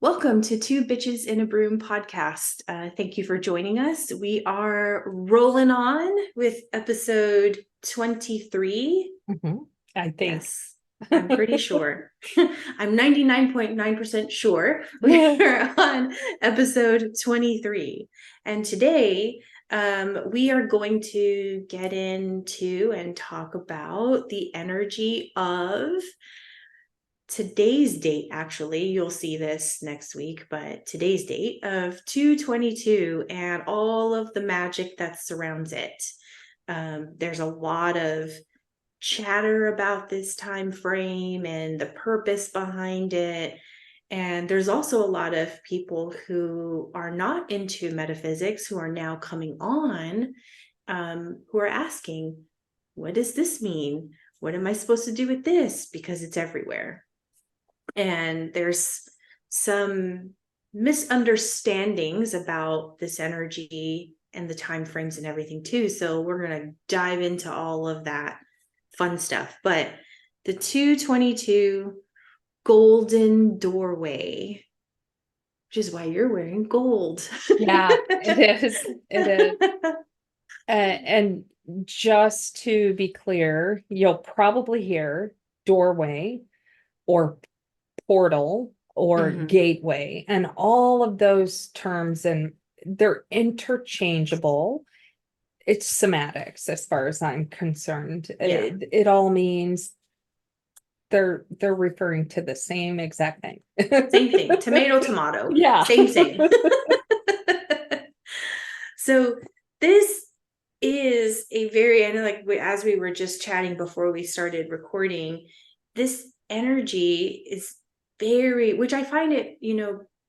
Welcome to Two Bitches in a Broom podcast. Thank you for joining us. We are rolling on with episode 23. I think. Yes, I'm pretty sure. I'm 99.9% sure we're on episode 23. And today, we are going to get into and talk about the energy of today's date. Actually, you'll see this next week, but today's date of 2/22 and all of the magic that surrounds it. There's a lot of chatter about this time frame and the purpose behind it, and there's also a lot of people who are not into metaphysics who are now coming on, who are asking, what does this mean? What am I supposed to do with this? Because it's everywhere. And there's some misunderstandings about this energy and the time frames and everything too. So we're going to dive into all of that fun stuff. But the 2/22 golden doorway, which is why you're wearing gold. Yeah, it is. It is. And just to be clear, you'll probably hear doorway or portal or gateway, and all of those terms, and they're interchangeable. It's semantics as far as I'm concerned. Yeah. It all means they're referring to the same exact thing. Same thing. Tomato. Yeah. Same. So this is a very, and like as we were just chatting before we started recording, this energy is very, which I find it,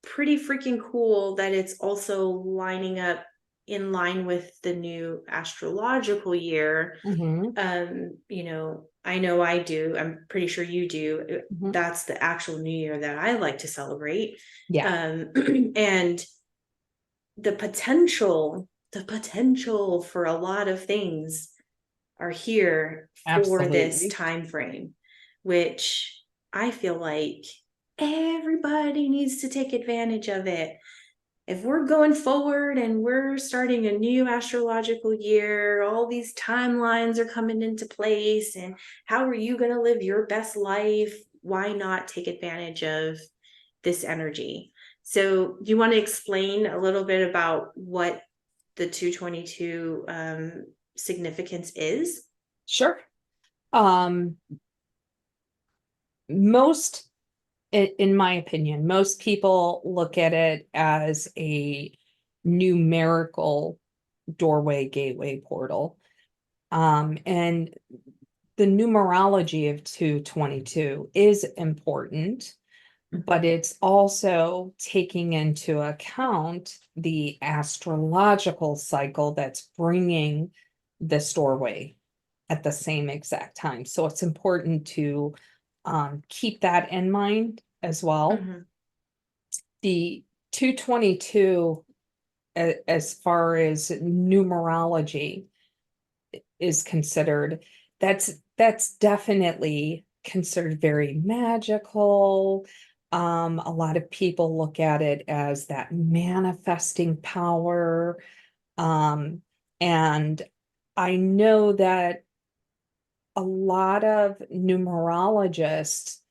pretty freaking cool that it's also lining up in line with the new astrological year. I know I do. I'm pretty sure you do. That's the actual new year that I like to celebrate. Yeah. And the potential for a lot of things are here for this time frame, which I feel like everybody needs to take advantage of it. If we're going forward and we're starting a new astrological year, all these timelines are coming into place, and how are you going to live your best life? Why not take advantage of this energy? So do you want to explain a little bit about what the 2/22 significance is? Sure. In my opinion, most people look at it as a numerical doorway, gateway, portal. And the numerology of 2/22 is important, but it's also taking into account the astrological cycle that's bringing this doorway at the same exact time. So it's important to keep that in mind as well. The 2/22, as far as numerology is considered, that's definitely considered very magical. A lot of people look at it as that manifesting power. And I know that a lot of numerologists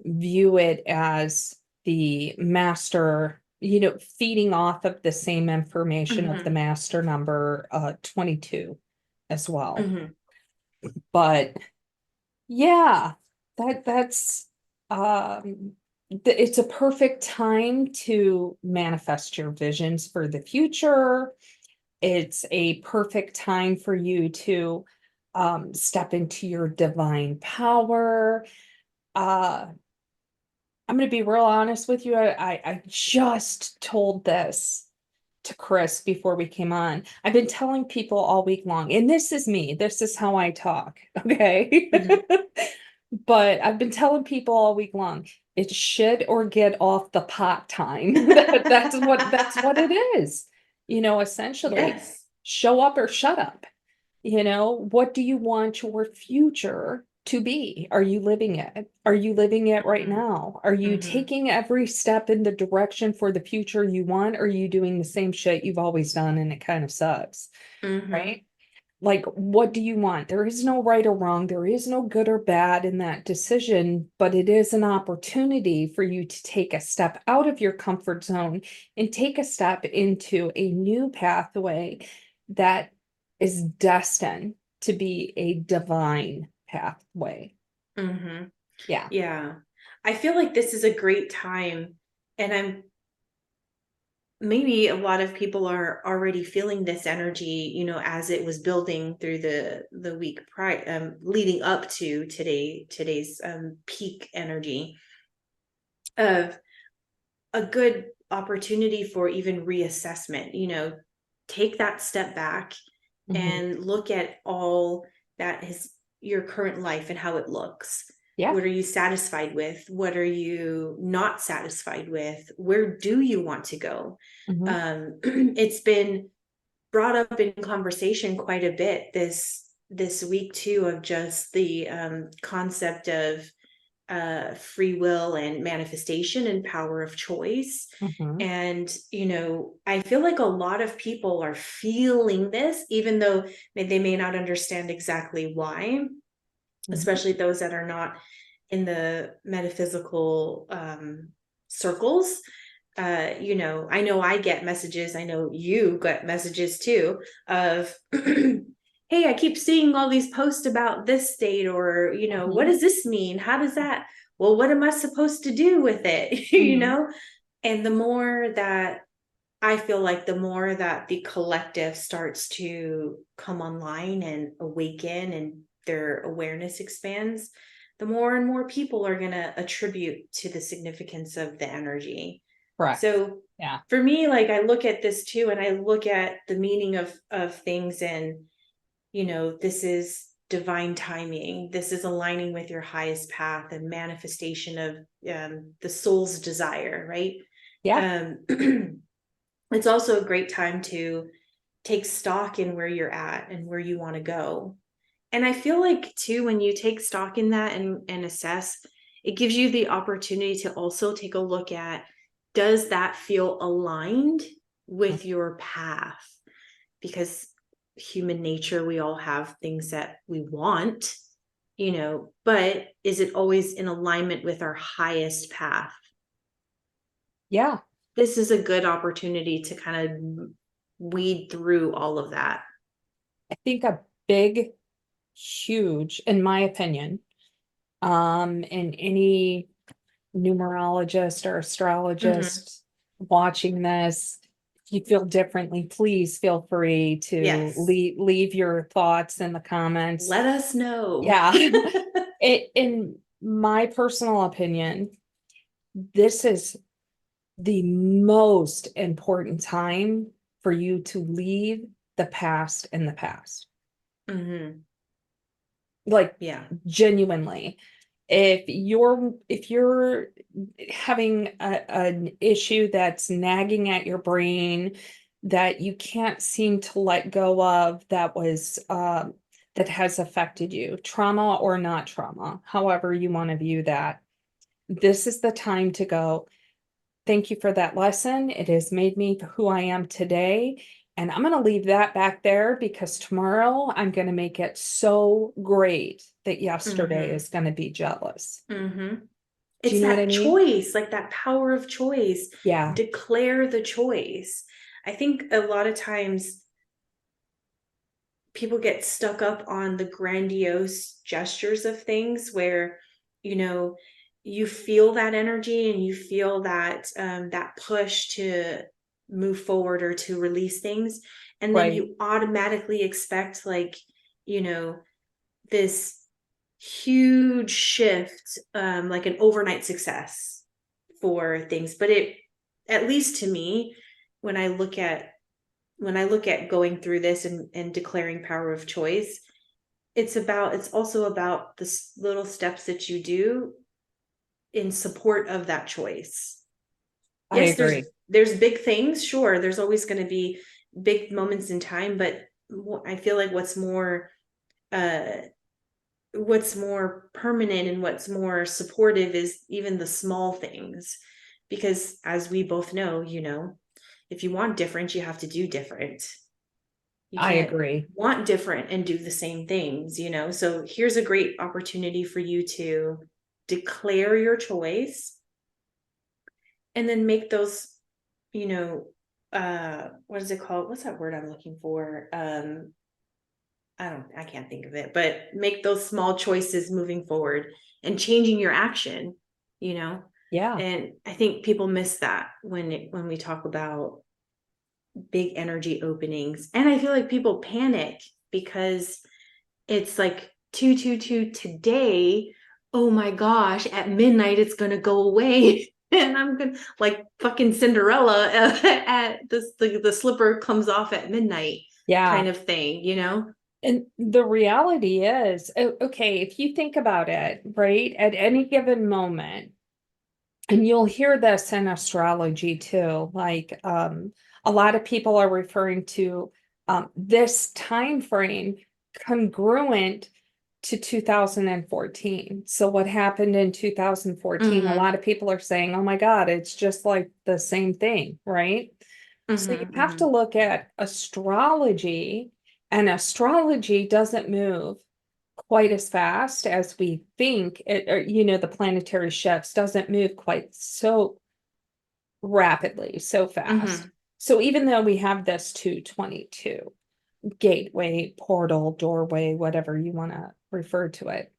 view it as the master, feeding off of the same information of the master number 22 as well. But yeah, that's it's a perfect time to manifest your visions for the future. It's a perfect time for you to step into your divine power. I'm going to be real honest with you. I just told this to Krys before we came on. I've been telling people all week long, and this is me. This is how I talk. Okay. But I've been telling people all week long, it's shit or get off the pot time. That's what it is. Essentially, Yes. show up or shut up. What do you want your future to be? Are you living it? Are you living it right Mhm. now? Are you Mhm. taking every step in the direction for the future you want? Or are you doing the same shit you've always done and it kind of sucks? Mhm. Right? Like, what do you want? There is no right or wrong. There is no good or bad in that decision, but it is an opportunity for you to take a step out of your comfort zone and take a step into a new pathway that is destined to be a divine pathway. Mhm. Yeah. Yeah. I feel like this is a great time, and I'm maybe a lot of people are already feeling this energy, as it was building through the week prior, leading up to today's peak energy of a good opportunity for even reassessment. Take that step back Mhm. and look at all that is your current life and how it looks. Yeah. What are you satisfied with? What are you not satisfied with? Where do you want to go? Mhm. It's been brought up in conversation quite a bit this week too, of just the concept of free will and manifestation and power of choice. Mhm. And, I feel like a lot of people are feeling this, even though they may not understand exactly why, Mhm. especially those that are not in the metaphysical circles. I know I get messages, I know you get messages too, of, hey, I keep seeing all these posts about this state, or, what Mhm. does this mean? How does that, well, what am I supposed to do with it? Mhm. And the more that I feel like the more that the collective starts to come online and awaken and their awareness expands, the more and more people are going to attribute to the significance of the energy. Correct. So Yeah. for me, like, I look at this too, and I look at the meaning of things, and this is divine timing. This is aligning with your highest path and manifestation of the soul's desire, right? Yeah. Um, it's also a great time to take stock in where you're at and where you want to go. And I feel like too, when you take stock in that and assess, it gives you the opportunity to also take a look at, does that feel aligned with your path? Because human nature, we all have things that we want, but is it always in alignment with our highest path? Yeah. This is a good opportunity to kind of weed through all of that. I think a big, huge, in my opinion, and any numerologist or Mhm. astrologist watching this, if you feel differently, please feel free to Yes. leave your thoughts in the comments. Let us know. Yeah. In my personal opinion, this is the most important time for you to leave the past in the past. Mhm. Like, Yeah. genuinely. If you're having an issue that's nagging at your brain that you can't seem to let go of, that has affected you, trauma or not trauma, however you want to view that, this is the time to go, thank you for that lesson. It has made me who I am today. And I'm going to leave that back there because tomorrow I'm going to make it so great that yesterday Mhm. is going to be jealous. Mhm. Do you It's know what I that mean? choice, like that power of choice. Yeah. Declare the choice. I think a lot of times people get stuck up on the grandiose gestures of things where, you know, you feel that energy and you feel that push to move forward or to release things, and then Right. you automatically expect, like, you know this huge shift, like an overnight success for things. But it, at least to me, when I look at going through this and declaring power of choice, it's also about the little steps that you do in support of that choice. I Yes, agree. there's big things, sure, there's always going to be big moments in time, but I feel like what's more uh what's more permanent and what's more supportive is even the small things. Because as we both know, if you want different, you have to do different. You I can't agree. want different and do the same things, So here's a great opportunity for you to declare your choice and then make those, what is it called? What's that word I'm looking for? I can't think of it, but make those small choices moving forward and changing your action, you know? Yeah. And I think people miss that when we talk about big energy openings. And I feel like people panic because it's like 222 today. Oh my gosh, at midnight it's gonna go away. And I'm gonna like fucking Cinderella at the slipper comes off at midnight Yeah. kind of thing. And the reality is, okay, if you think about it, right, at any given moment, and you'll hear this in astrology too, like a lot of people are referring to this time frame congruent to 2014. So what happened in 2014, a Mm-hmm. lot of people are saying, oh my God, it's just like the same thing, right? So you Mm-hmm. have to Mm-hmm. look at astrology, and astrology doesn't move quite as fast as we think it, or, the planetary shifts doesn't move quite so rapidly, so fast. Mm-hmm. So even though we have this 222 gateway, portal, doorway, whatever you want to refer to it,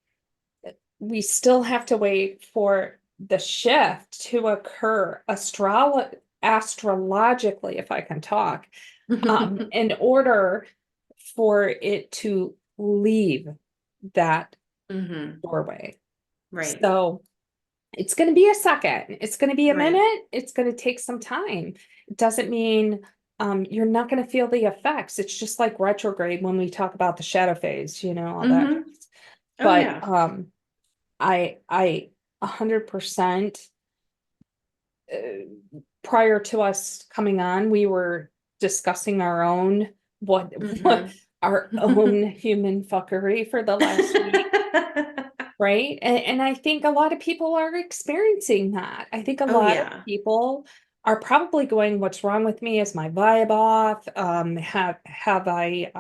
we still have to wait for the shift to occur astrologically, if I can talk, in order for it to leave that Mm-hmm. doorway. Right. So it's going to be a second. It's going to be a Right. minute. It's going to take some time. It doesn't mean you're not going to feel the effects. It's just like retrograde when we talk about the shadow phase, all that. Mm-hmm. Oh But yeah. I 100% prior to us coming on, we were discussing our own what Mm-hmm. our own human fuckery for the last week. Right. And I think a lot of people are experiencing that. I think a Oh lot of yeah. people are probably going, what's wrong with me? Is my vibe off? Have I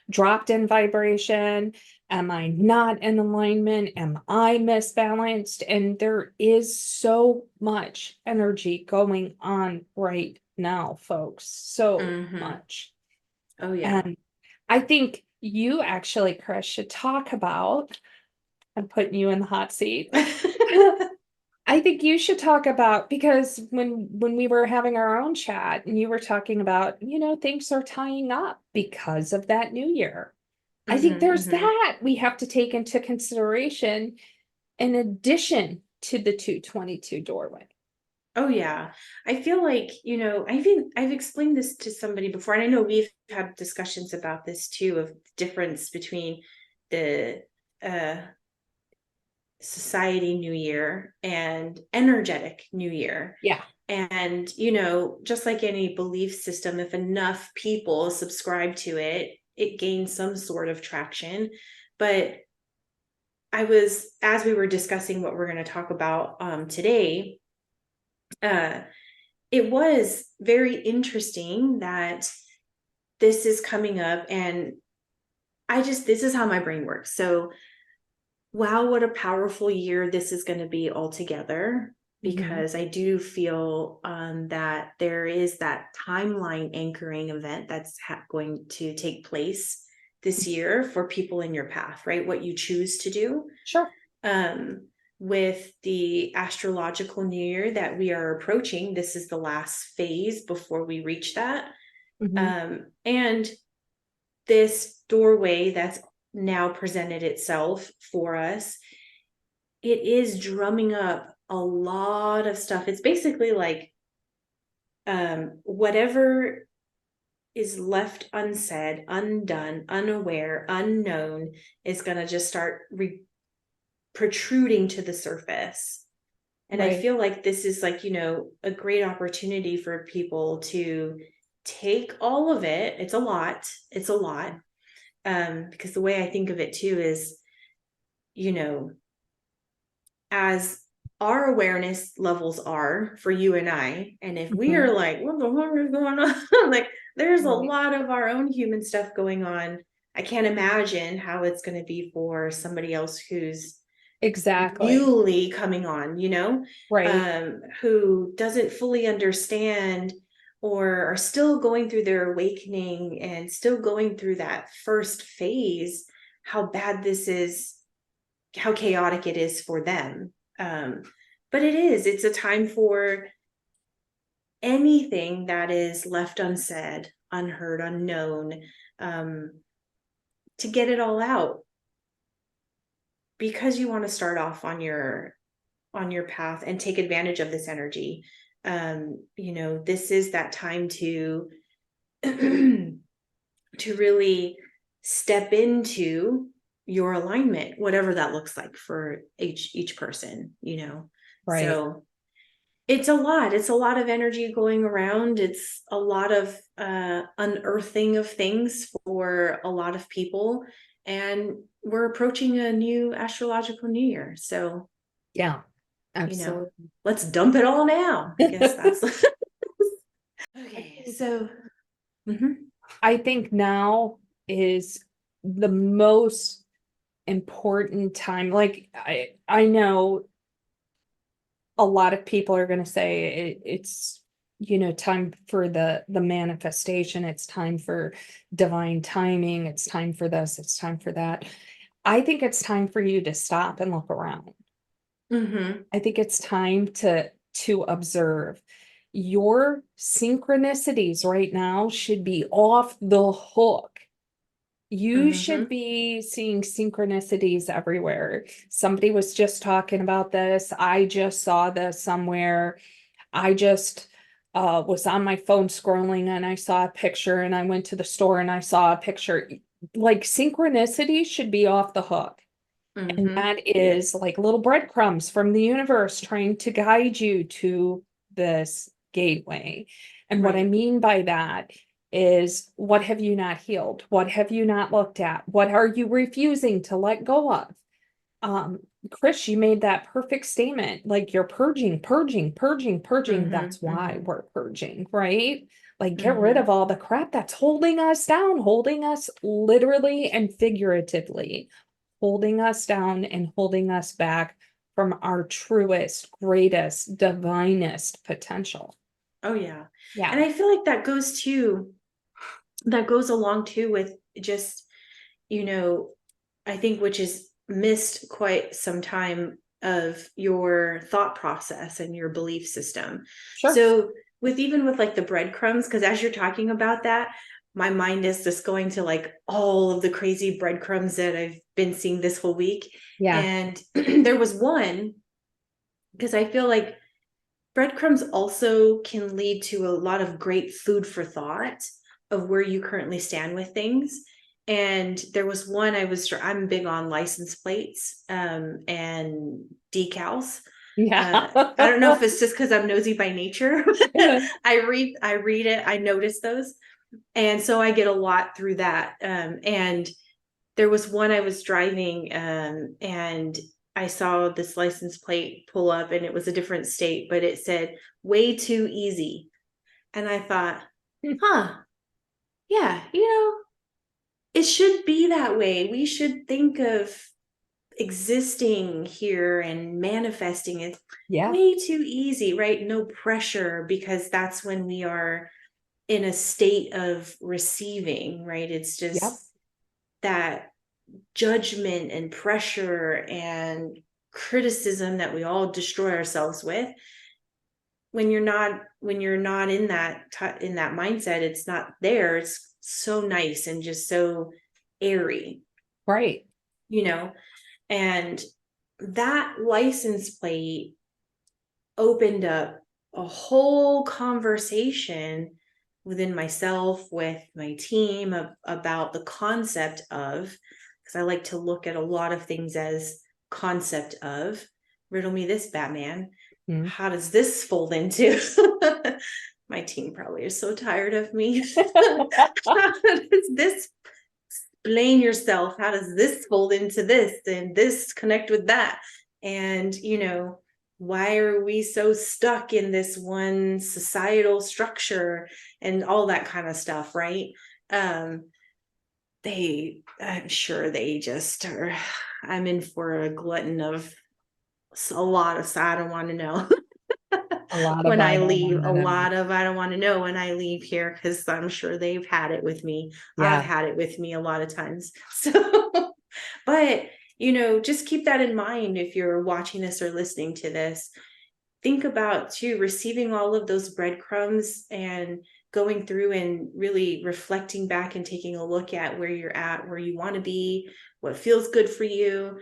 dropped in vibration? Am I not in alignment? Am I misbalanced? And there is so much energy going on right now, folks. So Mm-hmm. much. Oh yeah. And I think you actually, Chris, should talk about, I'm putting you in the hot seat. I think you should talk about, because when we were having our own chat and you were talking about, things are tying up because of that new year. I think Mm-hmm. there's Mm-hmm. that we have to take into consideration in addition to the 222 doorway. Oh yeah. I feel like, I've explained this to somebody before, and I know we've had discussions about this too, of the difference between the uh society new year and energetic new year. Yeah. And, just like any belief system, if enough people subscribe to it, it gains some sort of traction. But as we were discussing what we're going to talk about today, uh, it was very interesting that this is coming up. And this is how my brain works. So, wow, what a powerful year this is going to be altogether. Mhm. Because I do feel that there is that timeline anchoring event that's going to take place this year for people in your path, right? What you choose to do. Sure. Um, with the astrological new year that we are approaching, this is the last phase before we reach that. Mhm. And this doorway that's now presented itself for us, it is drumming up a lot of stuff. It's basically like whatever is left unsaid, undone, unaware, unknown is going to just start protruding to the surface. And I Right. feel like this is like, a great opportunity for people to take all of it. It's a lot. It's a lot. Because the way I think of it too is you know, as our awareness levels are for you and I, and if we are like, what the fuck is going on? Like, there's a Right. lot of our own human stuff going on. I can't imagine how it's going to be for somebody else who's Exactly. newly coming on, Right. who doesn't fully understand or are still going through their awakening and still going through that first phase, how bad this is, how chaotic it is for them. Um, but it's a time for anything that is left unsaid, unheard, unknown, um, to get it all out, because you want to start off on your path and take advantage of this energy. This is that time to to really step into your alignment, whatever that looks like for each person, Right. so it's a lot of energy going around. It's a lot of unearthing of things for a lot of people, and we're approaching a new astrological new year, so Yeah, you know absolutely. let's dump it all now, I guess that's I okay, think so mhm. I think now is the most important time. Like I know a lot of people are going to say it's time for the manifestation, it's time for divine timing, it's time for this, it's time for that. I think it's time for you to stop and look around. Mhm. I think it's time to observe. Your synchronicities right now should be off the hook. You should Mhm. be seeing synchronicities everywhere. Somebody was just talking about this. I just saw this somewhere. I just was on my phone scrolling and I saw a picture, and I went to the store and I saw a picture. Like, synchronicity should be off the hook. And Mhm. that is like little breadcrumbs from the universe trying to guide you to this gateway. And what I Right. mean by that is, what have you not healed? What have you not looked at? What are you refusing to let go of? Um, Krys, you made that perfect statement. Like, you're purging, purging, purging, purging. Mhm. That's why Mhm. we're purging, right? Like, get rid of Mhm. all the crap that's holding us down, holding us literally and figuratively, holding us down and holding us back from our truest, greatest, divinest potential. Oh yeah. And Yeah, I feel like that goes along too with just, you know, I think, which is missed quite some time, of your thought process and your belief system. sure. So even with like the breadcrumbs, because as you're talking about that, my mind is just going to like all of the crazy breadcrumbs that I've been seeing this whole week. Yeah. And there was one, because I feel like breadcrumbs also can lead to a lot of great food for thought of where you currently stand with things. And there was one, I'm big on license plates, and decals. Yeah. I don't know if it's just because I'm nosy by nature. I read it, I notice those. And so I get a lot through that. And there was one, I was driving, and I saw this license plate pull up, and it was a different state, but it said way too easy. And I thought, huh, yeah, it should be that way. We should think of existing here and manifesting it Yeah. way too easy, right? No pressure, because that's when we are in a state of receiving, right? It's Yep. just that judgment and pressure and criticism that we all destroy ourselves with. When you're not in in that mindset, it's not there. It's so nice and just so airy, Right. you know and that license plate opened up a whole conversation within myself, with my team, about the concept of, because I like to look at a lot of things as concept of, riddle me this, Batman. Mm. How does this fold into? My team probably is so tired of me. How does this explain yourself. How does this fold into this and this connect with that? And, why are we so stuck in this one societal structure and all that kind of stuff, right? I'm sure they just are. I'm in for a glutton of a lot of, I don't want to know. A lot of When I I don't leave, wanna a know. lot of I don't want to know when I leave here, because I'm sure they've had it with me. I've Yeah. had it with me a lot of times. So, but just keep that in mind if you're watching this or listening to this. Think about too receiving all of those breadcrumbs and going through and really reflecting back and taking a look at where you're at, where you want to be, what feels good for you.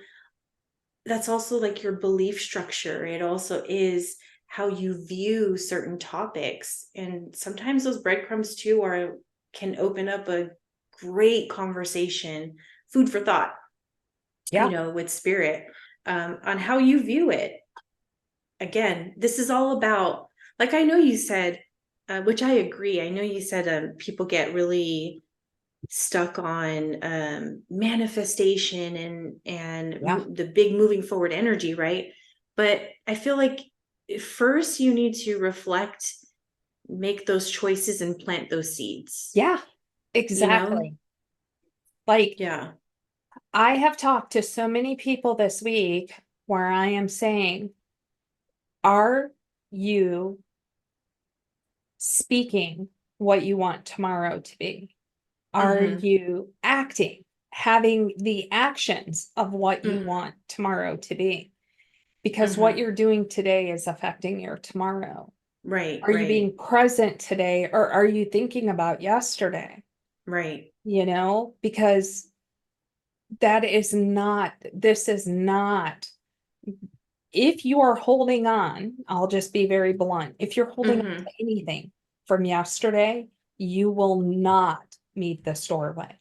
That's also like your belief structure. It also is how you view certain topics. And sometimes those breadcrumbs too can open up a great conversation, food for thought, Yeah. with spirit, on how you view it. Again, this is all about, like, I know you said, which I agree. I know you said people get really stuck on manifestation and Yeah. the big moving forward energy, right? But I feel like first you need to reflect, make those choices, and plant those seeds. Yeah. You know? Exactly. Like, Yeah. I have talked to so many people this week where I am saying, are you speaking what you want tomorrow to be? Are Mm-hmm. you acting, having the actions of what you Mm-hmm. want tomorrow to be? Because what Mm-hmm. you're doing today is affecting your tomorrow. Right. Are you Right. being present today, or are you thinking about yesterday? Right. Because this is not, if you are holding on, I'll just be very blunt. If you're holding on Mm-hmm. to anything from yesterday, you will not meet this doorway.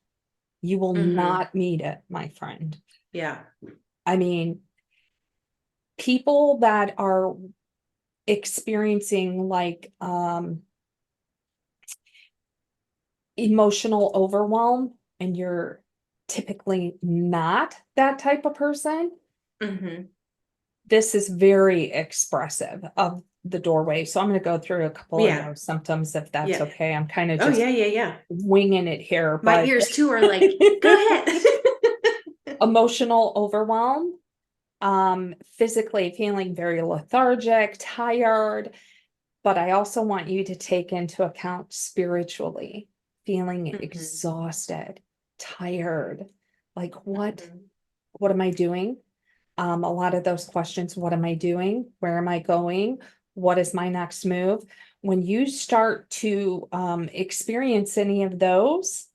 You will Mm-hmm. not meet it, my friend. Yeah. I mean, people that are experiencing like emotional overwhelm, and you're typically not that type of person, Mm-hmm. this is very expressive of the doorway. So I'm going to go through a couple of Yeah. those symptoms if that's Yeah. okay. I'm kind of Oh, just yeah. Yeah. Yeah. winging it here, My but ears too are like, go ahead. emotional overwhelm, physically feeling very lethargic, tired, but I also want you to take into account spiritually feeling Mm-hmm. exhausted, tired. Like, Mm-hmm. what am I doing? A lot of those questions, what am I doing? Where am I going? What is my next move? When you start to experience any of those,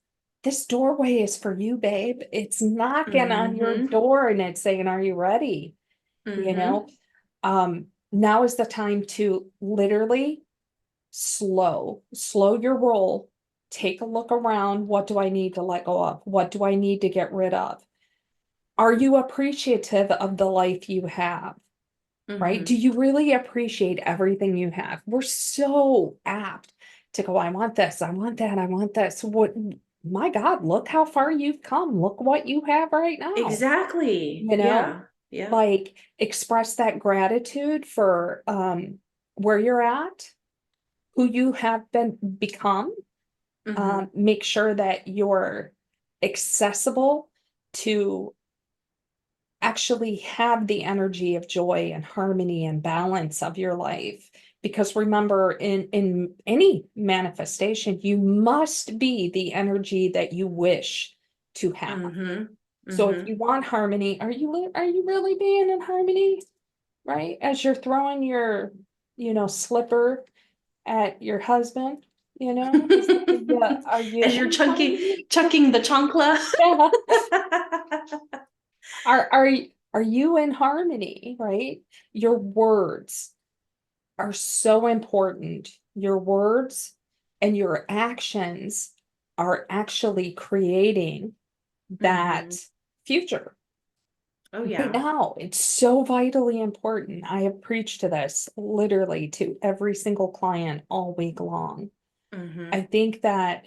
this doorway is for you, babe. It's knocking on your Mm-hmm. door and it's saying, are you ready? You Mm-hmm. know, now is the time to literally slow your roll, take a look around. What do I need to let go of? What do I need to get rid of? Are you appreciative of the life you have? Right? Mm-hmm. Do you really appreciate everything you have? We're so apt to go, I want this, I want that, I want this. What, my God, look how far you've come. Look what you have right now. Exactly. You know, Yeah. Yeah. like express that gratitude for where you're at, who you have been become. Mm-hmm. Make sure that you're accessible to actually have the energy of joy and harmony and balance of your life. Because remember, in any manifestation, you must be the energy that you wish to have. Mm-hmm. So if Mm-hmm. you want harmony, are you really being in harmony? Right? As you're throwing your, slipper at your husband, yeah, are you As you're in harmony? chucking the chancla. Yeah. Are you in harmony, right? Your words are so important. Your words and your actions are actually creating that Mm-hmm. future. Oh Right yeah. now, it's so vitally important. I have preached to this literally to every single client all week long. Mm-hmm. I think that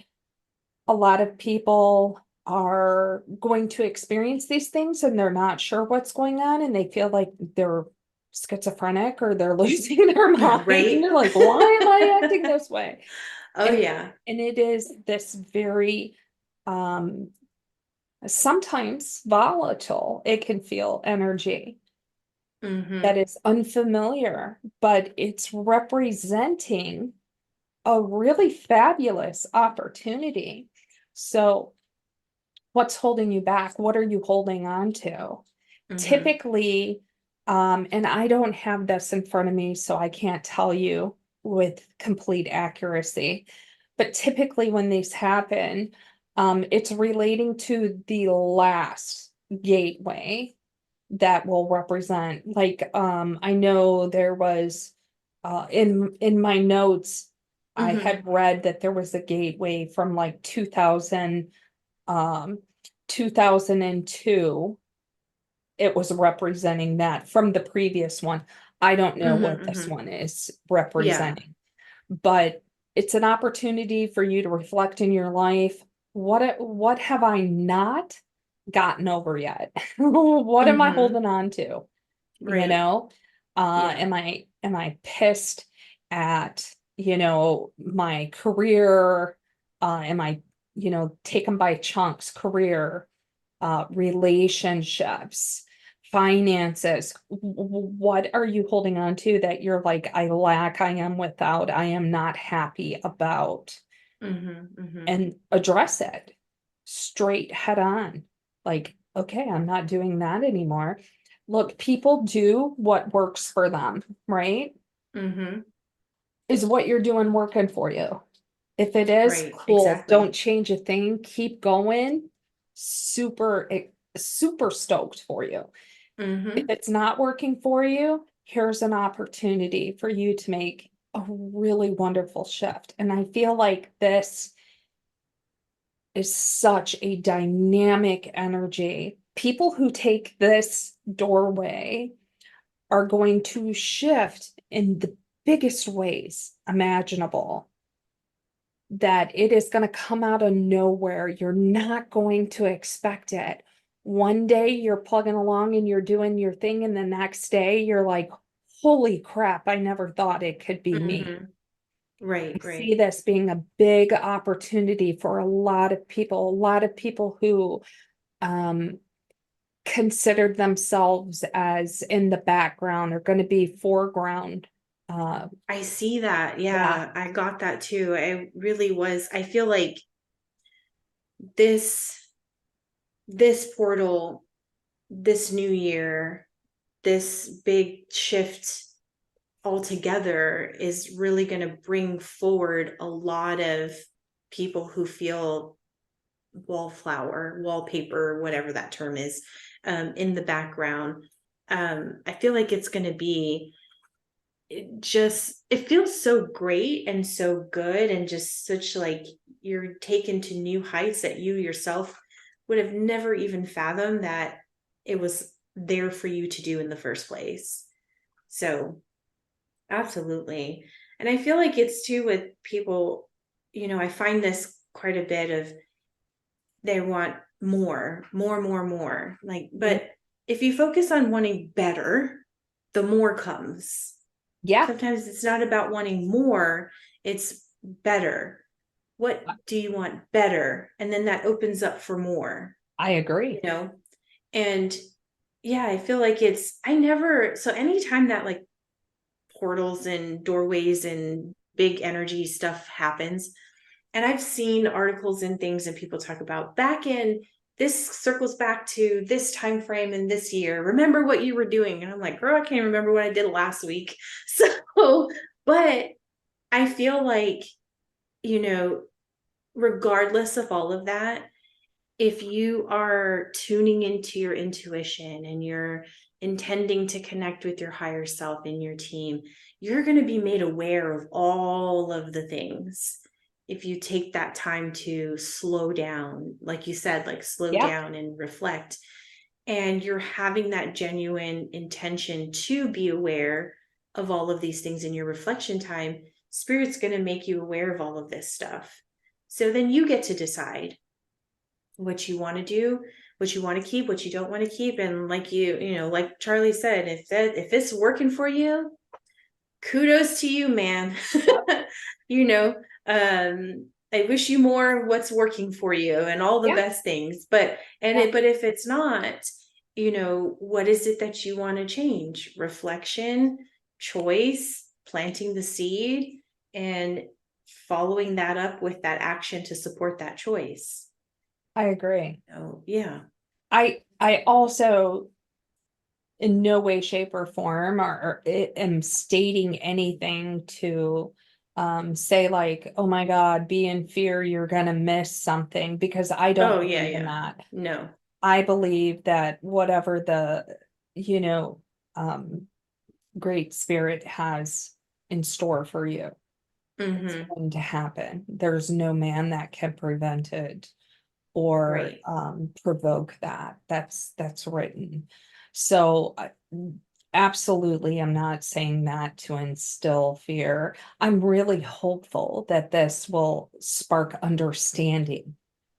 a lot of people are going to experience these things and they're not sure what's going on and they feel like they're schizophrenic or they're losing their mind. Right? They're like, why am I acting this way? Oh yeah. And it is this very sometimes volatile, it can feel energy that Mm-hmm. is unfamiliar, but it's representing a really fabulous opportunity. So what's holding you back? What are you holding on to? Mm-hmm. Typically, and I don't have this in front of me, so I can't tell you with complete accuracy, but typically when these happen, it's relating to the last gateway that will represent, like, I know there was, in my notes, I Mm-hmm. had read that there was a gateway from like 2000, um, 2002. It was representing that from the previous one. I don't know Mm-hmm. what this Mm-hmm. one is Yeah. representing, but it's an opportunity for you to reflect in your life. What have I not gotten over yet? What am I Mm-hmm. holding on to? You Right. know, Yeah. am I pissed at, my career? Am I, taken by chunks, career, relationships, finances? What are you holding on to that you're like, I lack, I am without, I am not happy about? Mm-hmm. Mm-hmm. And address it straight head on. Like, okay, I'm not doing that anymore. Look, people do what works for them, right? Mm-hmm. Is what you're doing working for you? If it is, Right. cool. Don't Exactly. change a thing. Keep going. Super, super stoked for you. If Mm-hmm. it's not working for you, here's an opportunity for you to make a really wonderful shift. And I feel like this is such a dynamic energy. People who take this doorway are going to shift in the biggest ways imaginable. That it is going to come out of nowhere. You're not going to expect it. One day you're plugging along and you're doing your thing, and the next day you're like, holy crap, I never thought it could be me. Mm-hmm. Right. I Right. see this being a big opportunity for a lot of people who um, considered themselves as in the background are going to be foreground. Uh, I see that. yeah, Yeah, I got that too. I really was. I feel like this this portal, this new year, this big shift altogether is really going to bring forward a lot of people who feel wallflower, wallpaper, whatever that term is, in the background. I feel like it's going to be it feels so great and so good and just such like you're taken to new heights that you yourself would have never even fathomed that it was there for you to do in the first place. So absolutely. And I feel like it's too with people, I find this quite a bit of they want more, more, more, more. Like, mm, but if you focus on wanting better, the more comes. yeah, Sometimes it's not about wanting more, it's better. What do you want better? And then that opens up for more, I you agree. know? And yeah, I feel like I never, so anytime that like portals and doorways and big energy stuff happens, and I've seen articles and things and people talk about back in this circles back to this time frame in this year. Remember what you were doing. And I'm like, girl, I can't remember what I did last week. So, but I feel like, you know, regardless of all of that, if you are tuning into your intuition and you're intending to connect with your higher self in your team, you're going to be made aware of all of the things. If you take that time to slow down, like you said, like slow Yeah, down and reflect, and you're having that genuine intention to be aware of all of these things in your reflection time, Spirit's going to make you aware of all of this stuff. So then you get to decide, what you want to do, what you want to keep, what you don't want to keep. And like like Charli said, if it's working for you, kudos to you, man. you know, I wish you more of what's working for you and all the Yeah. best things. But Yeah. but if it's not, what is it that you want to change? Reflection, choice, planting the seed, and following that up with that action to support that choice. I agree. Oh, yeah. I also in no way, shape, or form or am stating anything to say like, oh my God, be in fear, you're gonna miss something, because I don't Oh, yeah, believe in yeah. that. No. I believe that whatever the, you know, um, great spirit has in store for you, it's Mm-hmm. going to happen. There's no man that can prevent it or Right. provoke that. That's written. So absolutely, I'm not saying that to instill fear. I'm really hopeful that this will spark understanding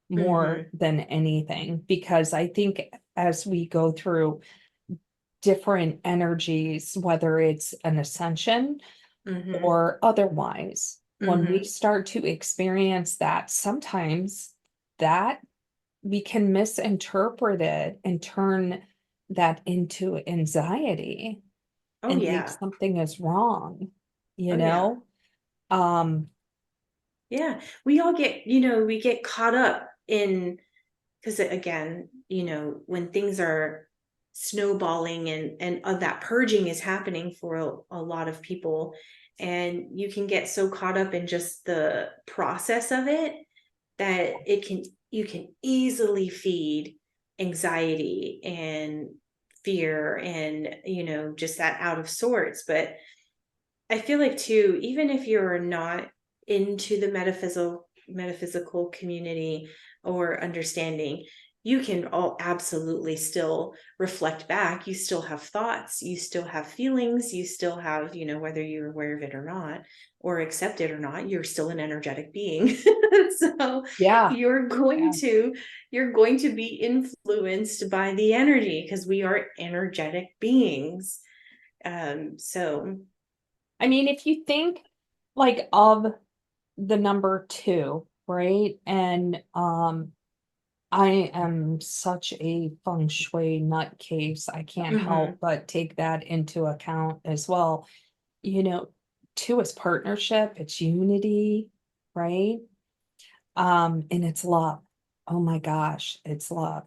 more Mm-hmm. than anything, because I think as we go through different energies, whether it's an ascension Mm-hmm. or otherwise, when we Mm-hmm. start to experience that, sometimes that we can misinterpret it and turn that into anxiety Oh, and think yeah. something is wrong, you Oh, yeah. know? Um, Yeah. We all we get caught up in, because again, when things are snowballing and that purging is happening for a lot of people, and you can get so caught up in just the process of it that you can easily feed anxiety and fear and just that out of sorts. But I feel like too, even if you're not into the metaphysical community or understanding, you can all absolutely still reflect back. You still have thoughts, you still have feelings, you still have, whether you're aware of it or not, or accept it or not, you're still an energetic being. So yeah, you're going yeah. to you're going to be influenced by the energy, because we are energetic beings. So I mean, if you think like of the number two, right? And I am such a feng shui nutcase. I can't mhm. help but take that into account as well. You know, two is partnership, it's unity, right? And it's love. Oh my gosh, it's love.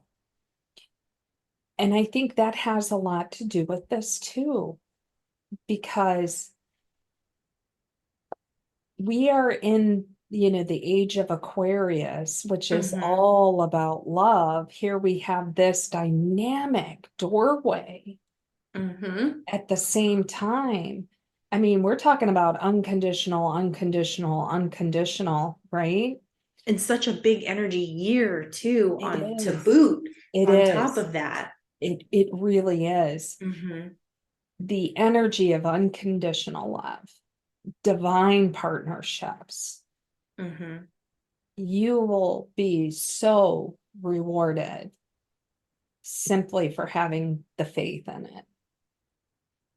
And I think that has a lot to do with this too, because we are in, the age of Aquarius, which is Mhm. all about love. Here we have this dynamic doorway Mhm. at the same time. I mean, we're talking about unconditional, unconditional, unconditional, right? And such a big energy year too, It on to is. boot, It on top is. of that. It really is. Mhm. The energy of unconditional love, divine partnerships. Mhm. You will be so rewarded simply for having the faith in it.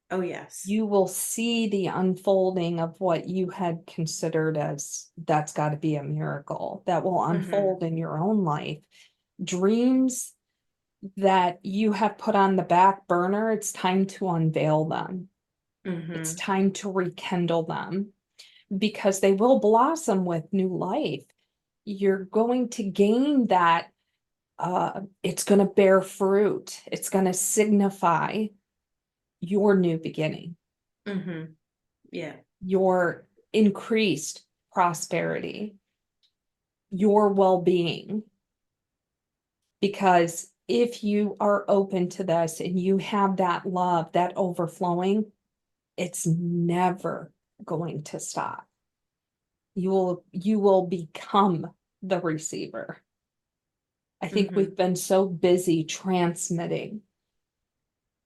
Oh, yes. You will see the unfolding of what you had considered as that's got to be a miracle that will Mhm. unfold in your own life. Dreams that you have put on the back burner, it's time to unveil them. It's Mhm. time to rekindle them, because they will blossom with new life. You're going to gain that, it's going to bear fruit. It's going to signify your new beginning, Mhm. Yeah. your increased prosperity, your well-being. Because if you are open to this and you have that love, that overflowing, it's never going to stop. You will become the receiver. I think we've Mhm. been so busy transmitting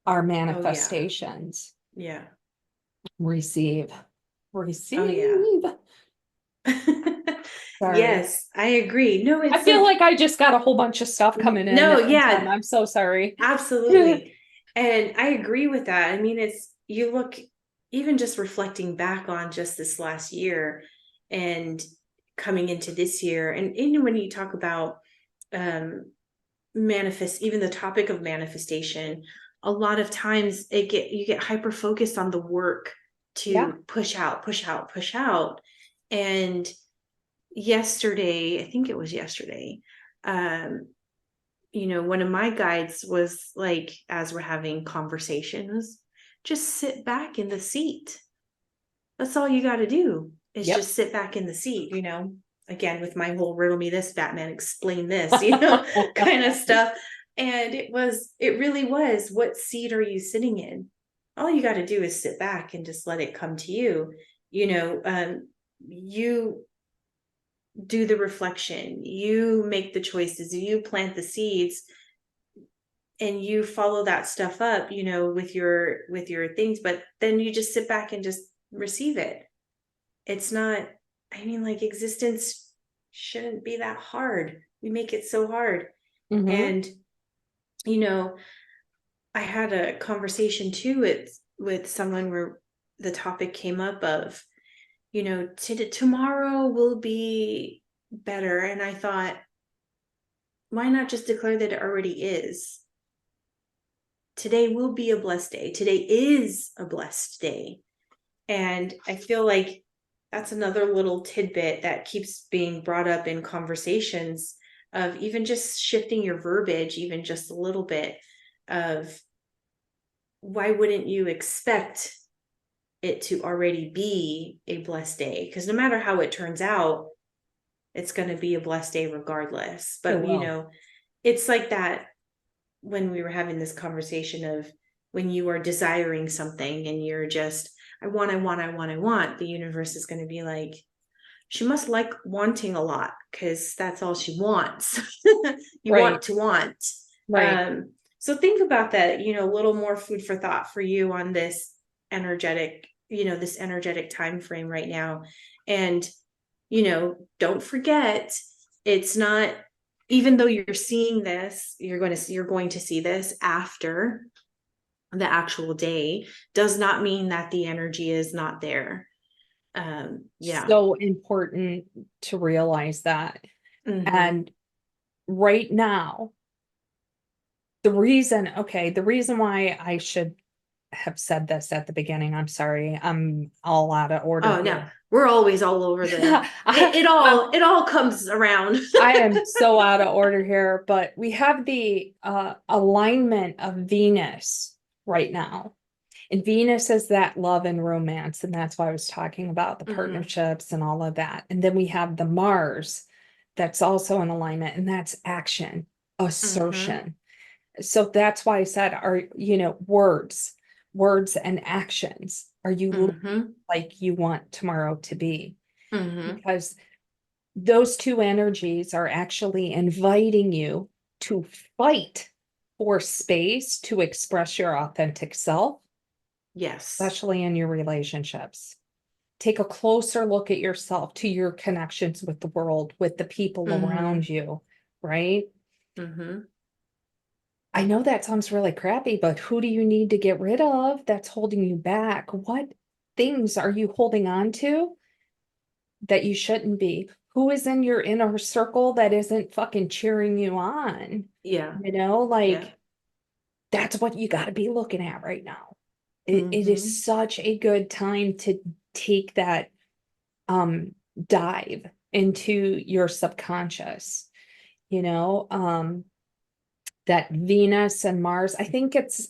our Oh, yeah. manifestations. Yeah. Receive, Oh, yeah. receive. Sorry. Yes, I agree. No, I it's feel like, like I just got a whole bunch of stuff coming in no, at one time. yeah, I'm so sorry. absolutely. And I agree with that. I mean, it's, you look, even just reflecting back on just this last year and coming into this year, and even when you talk about manifest, even the topic of manifestation, a lot of times you get hyper focused on the work Yeah. to push out, push out, push out. And yesterday, I think it was yesterday, um, one of my guides was like, as we're having conversations, just sit back in the seat. That's all you got to do is Yep. just sit back in the seat, again, with my whole riddle me this, Batman, explain this, kind of stuff. And it really was, what seat are you sitting in? All you got to do is sit back and just let it come to you. You do the reflection, you make the choices, you plant the seeds, and you follow that stuff up, with your things, but then you just sit back and just receive it. It's not, I mean, like, existence shouldn't be that hard. We make it so hard. Hmm. And, you know, I had a conversation too with someone where the topic came up of, tomorrow will be better. And I thought, why not just declare that it already is? Today will be a blessed day. Today is a blessed day. And I feel like that's another little tidbit that keeps being brought up in conversations, of even just shifting your verbiage, even just a little bit, of why wouldn't you expect it to already be a blessed day? Because no matter how it turns out, it's going to be a blessed day regardless. It But, will. it's like that when we were having this conversation of, when you are desiring something and you're just, I want, I want, I want, I want, the universe is going to be like, she must like wanting a lot, because that's all she wants. You want Right. to want. Right. So think about that, a little more food for thought for you on this energetic time frame right now. And, don't forget, it's not, even though you're seeing this, you're going to see this after the actual day, does not mean that the energy is not there. Yeah. So important to realize that. Mm-hmm. And right now, the reason why I should have said this at the beginning, I'm sorry, I'm all out of order Oh no, here. we're always all over the, it Um, all it all comes around. I am so out of order here, but we have the alignment of Venus right now. And Venus is that love and romance. And that's why I was talking about the Mm-hmm. partnerships and all of that. And then we have the Mars that's also in alignment, and that's action, Mm-hmm. assertion. So that's why I said, words and actions. Are you Mm-hmm. like you want tomorrow to be? Mm-hmm. Because those two energies are actually inviting you to fight for space to express your authentic self, Yes. especially in your relationships. Take a closer look at yourself, to your connections with the world, with the people Mm-hmm. around you, right? Mm-hmm. I know that sounds really crappy, but who do you need to get rid of that's holding you back? What things are you holding on to that you shouldn't be? Who is in your inner circle that isn't fucking cheering you on? Yeah. Yeah. Like, that's what you got to be looking at right now. It Mm-hmm. is such a good time to take that dive into your subconscious, you know, that Venus and Mars. I think it's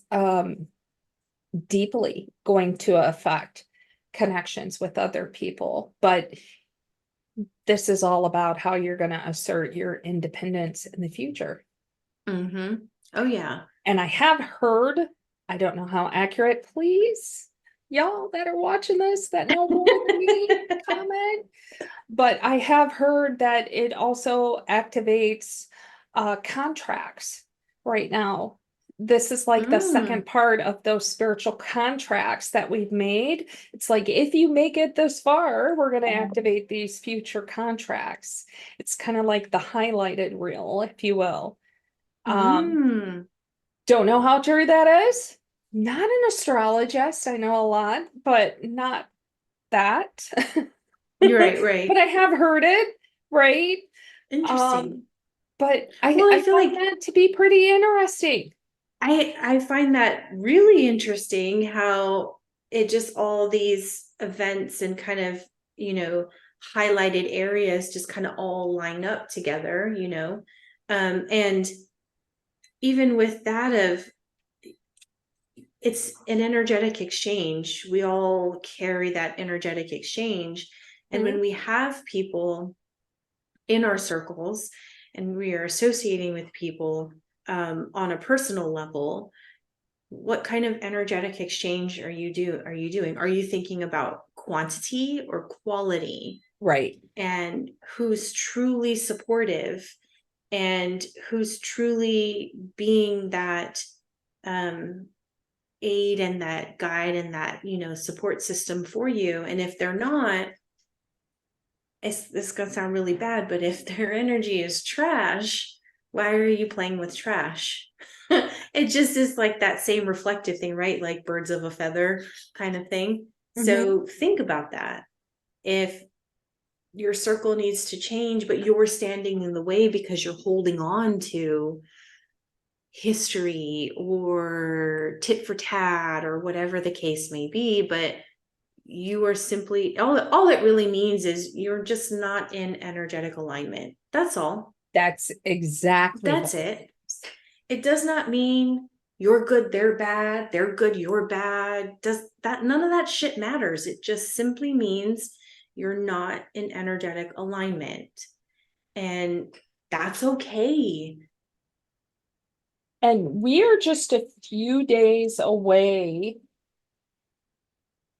deeply going to affect connections with other people, but this is all about how you're going to assert your independence in the future. Mm-hmm. Oh yeah. And I have heard, I don't know how accurate, please, y'all that are watching this that know more than me, comment. But I have heard that it also activates contracts right now this is like the Mm, second part of those spiritual contracts that we've made. It's like, if you make it this far, we're going to activate these future contracts. It's kind of like the highlighted reel, if you will. Um, mm. don't know how true that is. Not an astrologist. I know a lot, but not that. You're right, But right. I have heard it, right? Interesting. Um, but Well, I I feel find like that to be pretty interesting. I find that really interesting how it just all these events and kind of, you know, highlighted areas just kind of all line up together, you know. And even with that of it's an energetic exchange. We all carry that energetic exchange. And when Mhm. we have people in our circles and we are associating with people on a personal level, what kind of energetic exchange are you doing? Are you thinking about quantity or quality? Right. And who's truly supportive and who's truly being that um aid and that guide and that, you know, support system for you. And if they're not, it's this is gonna sound really bad, but if their energy is trash, why are you playing with trash? It just is like that same reflective thing, right? Like birds of a feather kind of thing. Mhm. So think about that. If your circle needs to change, but you're standing in the way because you're holding on to history or tit for tat or whatever the case may be, but you are simply all it really means is you're just not in energetic alignment. That's all. That's exactly That's what it it. is. It does not mean you're good, they're good, you're bad. Does that none of that shit matters. It just simply means you're not in energetic alignment. And that's okay. And we're just a few days away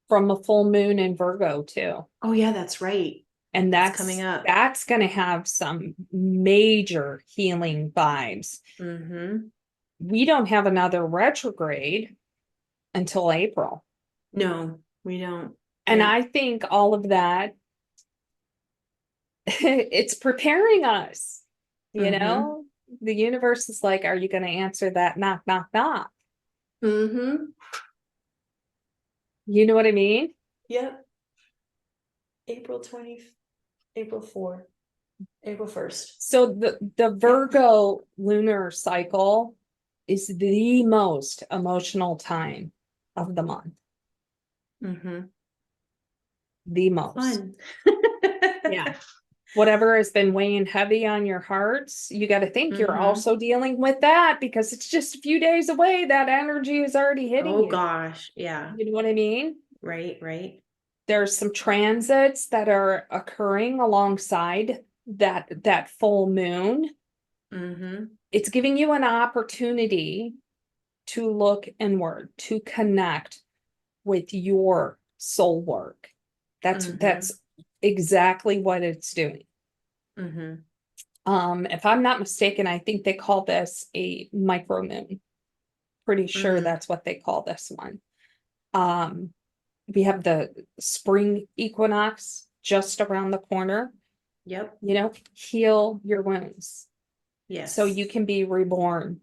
from a full moon in Virgo too. Oh yeah, that's right. And That's coming up. that's going to have some major healing vibes. Mm-hmm. We don't have another retrograde until April. No, we don't. And Yeah. I think all of that, it's preparing us, you Mm-hmm. know? The universe is like, are you going to answer that knock, knock, knock? Mm-hmm. You know what I mean? Yep. April 20th, April 4th, April 1st. So the Yep. Virgo lunar cycle is the most emotional time of the month. Mm-hmm. The most. Fun. Yeah. Whatever has been weighing heavy on your hearts, you got to think you're Mm-hmm. also dealing with that because it's just a few days away. That energy is already hitting Oh you. gosh. Yeah. You know what I mean? Right, right. There's some transits that are occurring alongside that full moon. Mm-hmm. It's giving you an opportunity to look inward, to connect with your soul work. Mm-hmm. That's exactly what it's doing. Mm-hmm. If I'm not mistaken, I think they call this a micro moon. Pretty sure Mm. that's what they call this one. Um, we have the spring equinox just around the corner. Yep. You know, heal your wounds so Yes. you can be reborn.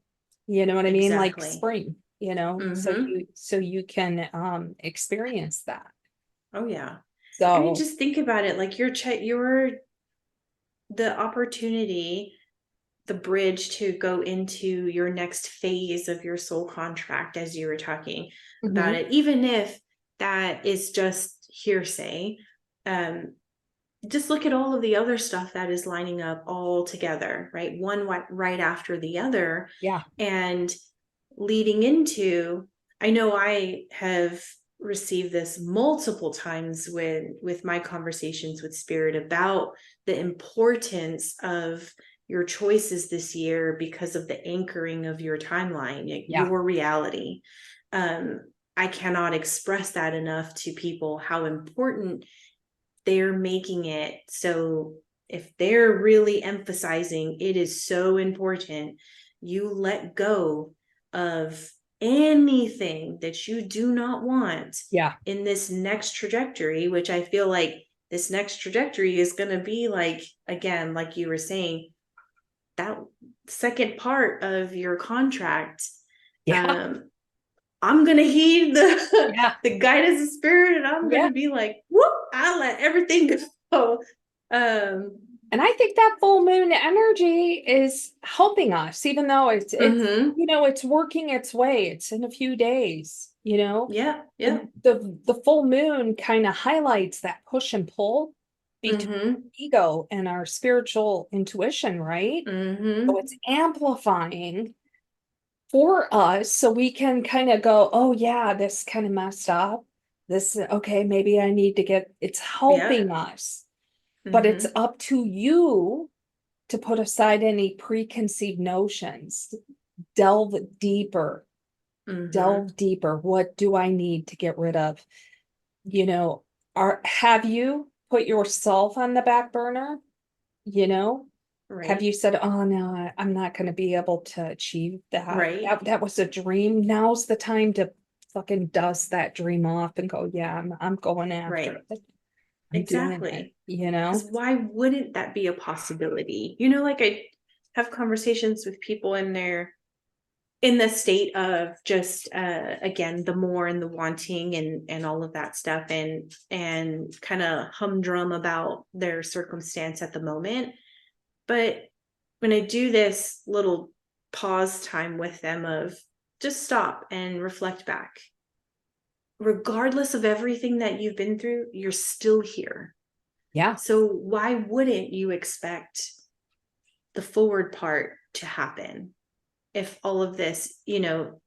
You know what I mean? Like Exactly. spring, you know, Mm-hmm. so you can experience that. Oh yeah. I mean, So, just think about it. Like you're the opportunity, the bridge to go into your next phase of your soul contract, as you were talking about mhm, it, even if that is just hearsay. Um, just look at all of the other stuff that is lining up all together, right? One right after the other. yeah, And leading into, I know I have received this multiple times with my conversations with spirit about the importance of your choices this year because of the anchoring of your timeline, yeah. your reality. um I cannot express that enough to people how important they're making it. So if they're really emphasizing it is so important, you let go of anything that you do not want Yeah. in this next trajectory, which I feel like this next trajectory is going to be like, again, like you were saying, that second part of your contract. Yeah. I'm going to heed the, Yeah. the guidance of spirit, and I'm going Yeah. to be like, whoop, I'll let everything go. And I think that full moon energy is helping us, even though it's Mm-hmm. it's working its way. It's in a few days, Yeah, yeah. And the full moon kind of highlights that push and pull between Mm-hmm. ego and our spiritual intuition, right? So Mm-hmm. it's amplifying for us so we can kind of go, oh yeah, this kind of messed up. This, okay, maybe I need to it's Yeah. helping us, but it's Mm-hmm. up to you to put aside any preconceived notions. Delve deeper, Mm-hmm. delve deeper. What do I need to get rid of? You know, have you put yourself on the back burner? You know, have Right. you said, oh no, I'm not going to be able to achieve that. Right. That was a dream. Now's the time to fucking dust that dream off and go, yeah, I'm going Right. after it. I'm doing it, Exactly. you know? Because why wouldn't that be a possibility? You know, like I have conversations with people in their in the state of just again the more and the wanting and all of that stuff and kind of humdrum about their circumstance at the moment. But when I do this little pause time with them of just stop and reflect back, regardless of everything that you've been through, you're still here. Yeah. So why wouldn't you expect the forward part to happen? If all of this,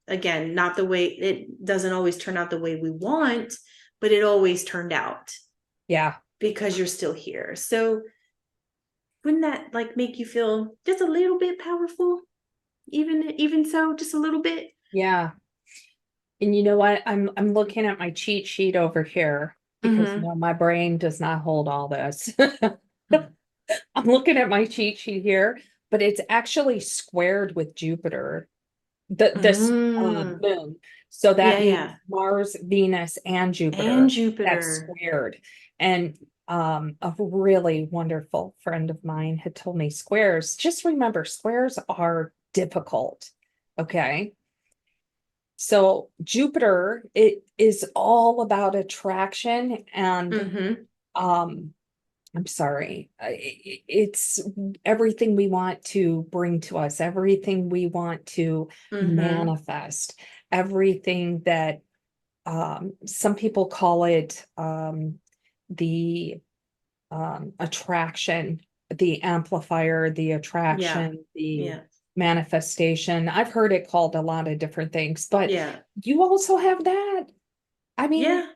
again, not the way, it doesn't always turn out the way we want, but it always turned out Yeah. because you're still here. So wouldn't that like make you feel just a little bit powerful? Even so, just a little bit. Yeah. And you know what? I'm looking at my cheat sheet over here because Mm-hmm. my brain does not hold all this. I'm looking at my cheat sheet here, but it's actually squared with Jupiter. This Mm. moon. So that Yeah, means yeah. Mars, Venus, and And Jupiter. That's Jupiter. squared. And a really wonderful friend of mine had told me squares. Just remember, squares are difficult. Okay. So Jupiter, it is all about attraction and Mm-hmm. um I'm sorry. It's everything we want to bring to us, everything we want to Mm-hmm. manifest, everything that some people call it the attraction, the amplifier, the Yeah. attraction, the Yeah. manifestation. I've heard it called a lot of different things, but Yeah. you also have that. I mean, Yeah.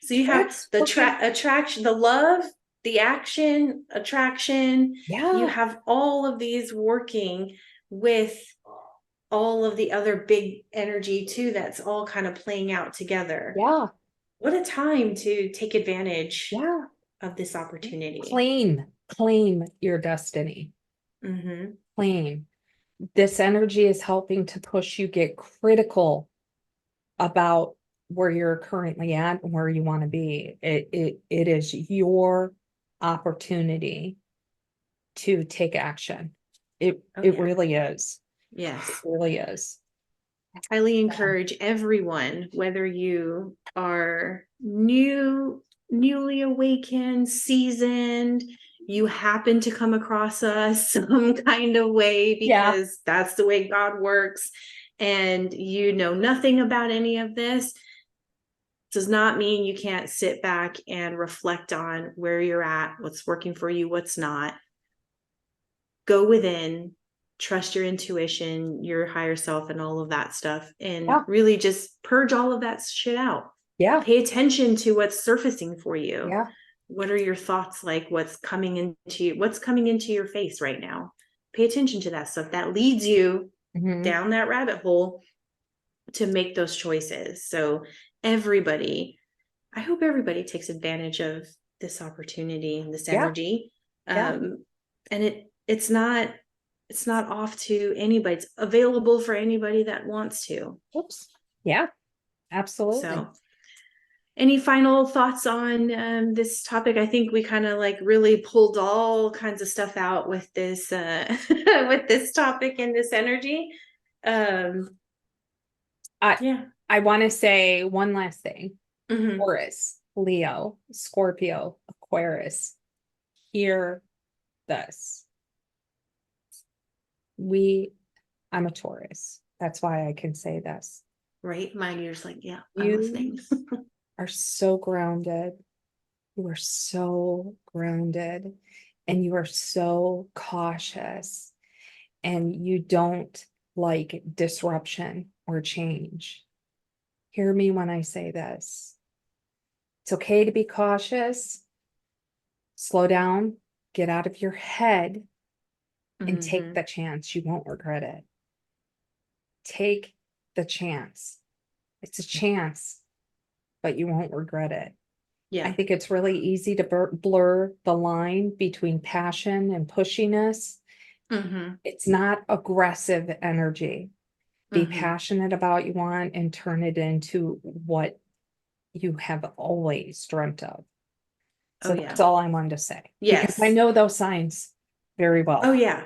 So you have it's the working. attraction, the love, the action, attraction. You Yeah, have all of these working with all of the other big energy too. That's all kind of playing out together. yeah, What a time to take advantage yeah. of this opportunity. Claim your destiny. Mm-hmm. Claim. This energy is helping to push you get critical about where you're currently at and where you want to be. It is your opportunity to take action. Oh It yeah. really is. It Yes. really is. Highly Um, encourage everyone, whether you are newly awakened, seasoned, you happen to come across us some kind of way yeah, because that's the way God works, and you know nothing about any of this, does not mean you can't sit back and reflect on where you're at, what's working for you, what's not. Go within, trust your intuition, your higher self, and all of that stuff, and yeah, really just purge all of that shit out. yeah, Pay attention to what's surfacing for you. yeah. What are your thoughts like? What's coming into your face right now? Pay attention to that stuff that leads you Mhm. down that rabbit hole to make those choices. So everybody, I hope everybody takes advantage of this opportunity and this Yeah, energy. yeah, And it's not it's not off to anybody. It's available for anybody that wants to. Oops. Yeah, absolutely. So any final thoughts on this topic? I think we kind of like really pulled all kinds of stuff out with this with this topic and this energy. Yeah. I want to say one last thing. Mhm. Taurus, Leo, Scorpio, Aquarius. Hear this. I'm a Taurus. That's why I can say this. Right? My ears like, yeah, I'm You listening. are so grounded. You are so grounded and you are so cautious and you don't like disruption or change. Hear me when I say this. It's okay to be cautious. Slow down, get out of your head, and take the chance. You won't regret it. Take the chance. It's a chance, but you won't regret it. Yeah. I think it's really easy to blur the line between passion and pushiness. It's not aggressive energy. Be passionate about what you want and turn it into what you have always dreamt of. So that's all I wanted to say. Yes. Because I know those signs very well. Oh yeah.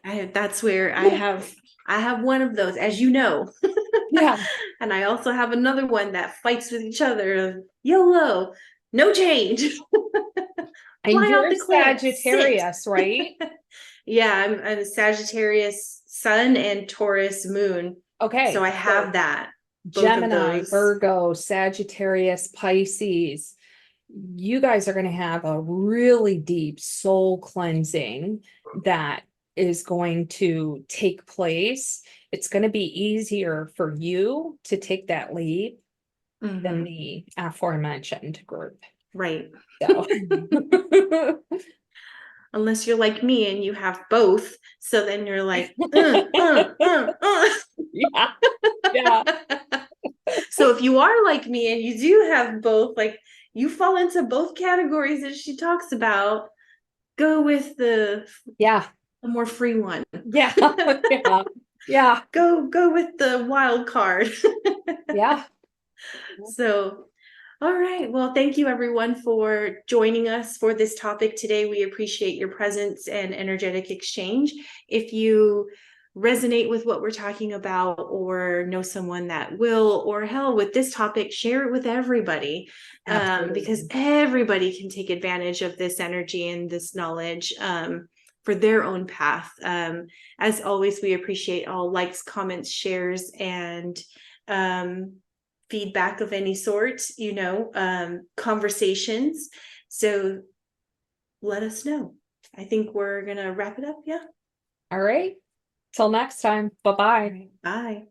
That's where I have one of those, as you know. Yeah. And I also have another one that fights with each other of YOLO, no change. And Fly off you're the cliff. Sagittarius, Sit. right? Yeah, I'm a Sagittarius sun and Taurus moon. Okay. So I have that. Both Gemini, of those. Virgo, Sagittarius, Pisces. You guys are going to have a really deep soul cleansing that is going to take place. It's going to be easier for you to take that leap than the aforementioned group. Right. So. Unless you're like me and you have both. So then you're like, Yeah. Yeah. So if you are like me and you do have both, like you fall into both categories that she talks about, go with the more free one. Yeah. Yeah. Yeah. Go with the wild card. Yeah. So all right. Well, thank you everyone for joining us for this topic today. We appreciate your presence and energetic exchange. If you resonate with what we're talking about or know someone that will, or hell, with this topic, share it with everybody, because everybody can take advantage of this energy and this knowledge for their own path. As always, we appreciate all likes, comments, shares, and feedback of any sort, conversations. So let us know. I think we're gonna wrap it up. Yeah. All right. Till next time. Bye-bye. Bye.